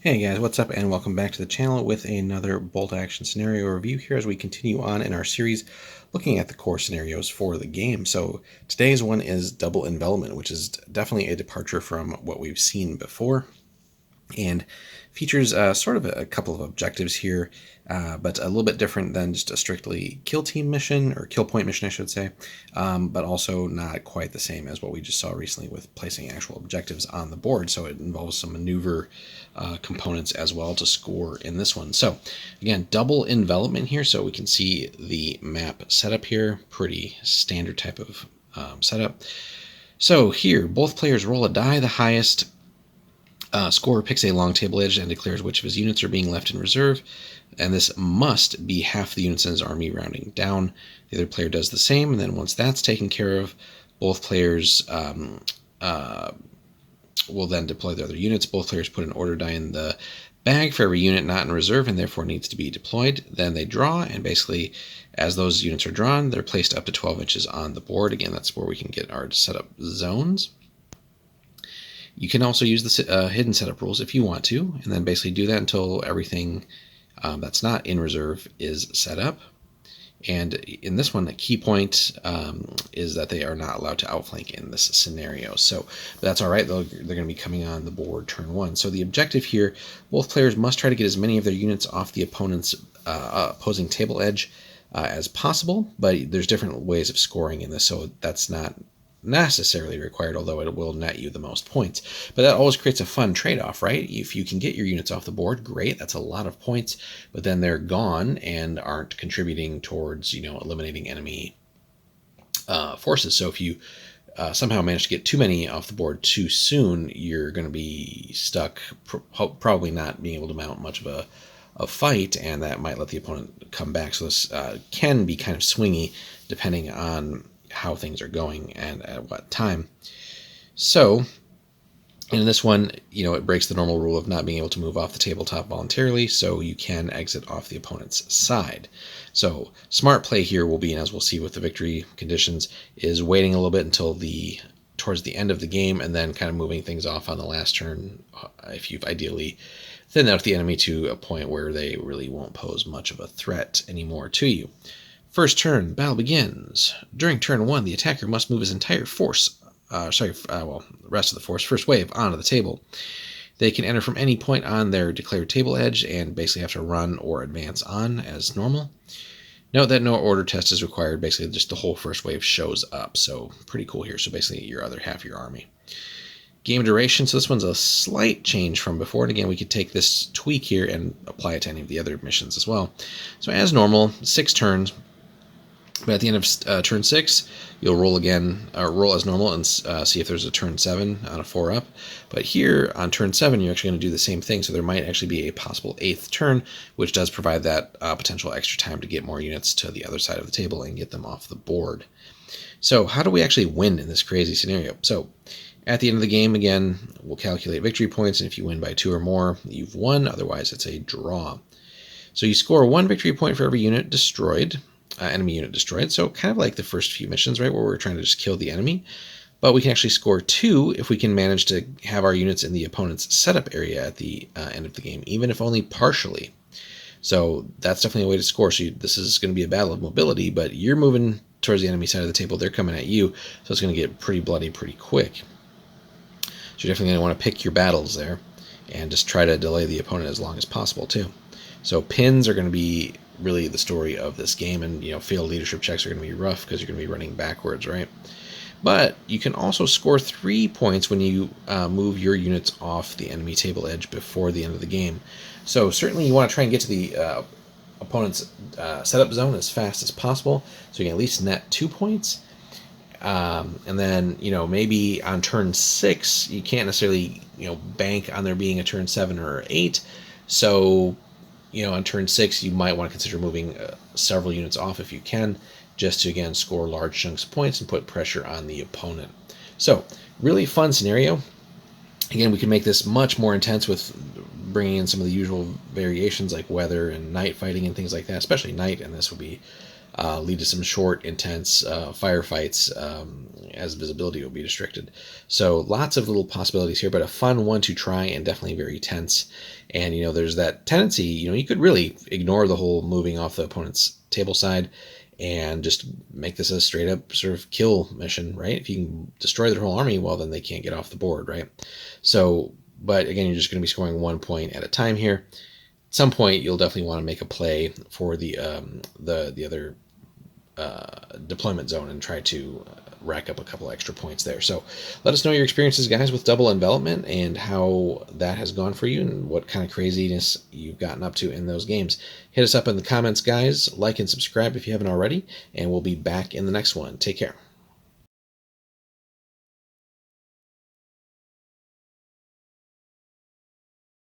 Hey guys, what's up, and welcome back to the channel with another bolt action scenario review here as we continue on in our series looking at the core scenarios for the game. So today's one is Double Envelopment, which is definitely a departure from what we've seen before, and features sort of a couple of objectives here, but a little bit different than just a strictly kill team mission, or kill point mission I should say, but also not quite the same as what we just saw recently with placing actual objectives on the board. So it involves some maneuver components as well to score in this one. So again, double envelopment here, so we can see the map setup here, pretty standard type of setup. So here, both players roll a die. The highest scorer picks a long table edge and declares which of his units are being left in reserve, and this must be half the units in his army rounding down. The other player does the same, and then once that's taken care of, both players will then deploy the other units. Both players put an order die in the bag for every unit not in reserve and therefore needs to be deployed. Then they draw, and basically as those units are drawn, they're placed up to 12 inches on the board. Again, that's where we can get our setup zones. You can also use the hidden setup rules if you want to, and then basically do that until everything that's not in reserve is set up. And in this one, the key point is that they are not allowed to outflank in this scenario. So that's all right, though. They're going to be coming on the board turn one. So the objective here, both players must try to get as many of their units off the opponent's opposing table edge as possible, but there's different ways of scoring in this, so that's not necessarily required, although it will net you the most points. But that always creates a fun trade-off, right? If you can get your units off the board, great, that's a lot of points, but then they're gone and aren't contributing towards, eliminating enemy forces. So if you somehow manage to get too many off the board too soon, you're going to be stuck, probably not being able to mount much of a fight, and that might let the opponent come back. So this can be kind of swingy depending on how things are going and at what time. So in this one, it breaks the normal rule of not being able to move off the tabletop voluntarily, so you can exit off the opponent's side. So smart play here will be, and as we'll see with the victory conditions, is waiting a little bit until towards the end of the game, and then kind of moving things off on the last turn if you've ideally thinned out the enemy to a point where they really won't pose much of a threat anymore to you. First turn, battle begins. During turn one, the attacker must move his entire force, the rest of the force, first wave, onto the table. They can enter from any point on their declared table edge and basically have to run or advance on as normal. Note that no order test is required. Basically, just the whole first wave shows up, so pretty cool here. So basically, your other half of your army. Game duration, so this one's a slight change from before, and again, we could take this tweak here and apply it to any of the other missions as well. So as normal, 6 turns. But at the end of turn 6, you'll roll again, or roll as normal, and see if there's a turn 7 on a 4-up. But here on turn 7, you're actually going to do the same thing, so there might actually be a possible 8th turn, which does provide that potential extra time to get more units to the other side of the table and get them off the board. So how do we actually win in this crazy scenario? So at the end of the game, again, we'll calculate victory points, and if you win by 2 or more, you've won. Otherwise, it's a draw. So you score 1 victory point for every unit destroyed. Enemy unit destroyed, so kind of like the first few missions, right, where we're trying to just kill the enemy, but we can actually score 2 if we can manage to have our units in the opponent's setup area at the end of the game, even if only partially. So that's definitely a way to score. So this is going to be a battle of mobility, but you're moving towards the enemy side of the table, they're coming at you, so it's going to get pretty bloody pretty quick. So you're definitely going to want to pick your battles there and just try to delay the opponent as long as possible too. So pins are going to be really the story of this game, and failed leadership checks are going to be rough because you're going to be running backwards, right? But you can also score 3 points when you move your units off the enemy table edge before the end of the game. So certainly you want to try and get to the opponent's setup zone as fast as possible, so you can at least net 2 points. And then maybe on turn 6 you can't necessarily bank on there being a turn 7 or 8, so on turn 6, you might want to consider moving several units off if you can, just to, again, score large chunks of points and put pressure on the opponent. So, really fun scenario. Again, we can make this much more intense with bringing in some of the usual variations like weather and night fighting and things like that, especially night, and this would be lead to some short, intense firefights as visibility will be restricted. So lots of little possibilities here, but a fun one to try and definitely very tense. And, there's that tendency, you could really ignore the whole moving off the opponent's table side and just make this a straight up sort of kill mission, right? If you can destroy their whole army, well, then they can't get off the board, right? So, but again, you're just going to be scoring 1 point at a time here. At some point, you'll definitely want to make a play for the other deployment zone and try to rack up a couple extra points there. So let us know your experiences, guys, with double envelopment and how that has gone for you and what kind of craziness you've gotten up to in those games. Hit us up in the comments, guys. Like and subscribe if you haven't already, and we'll be back in the next one. Take care.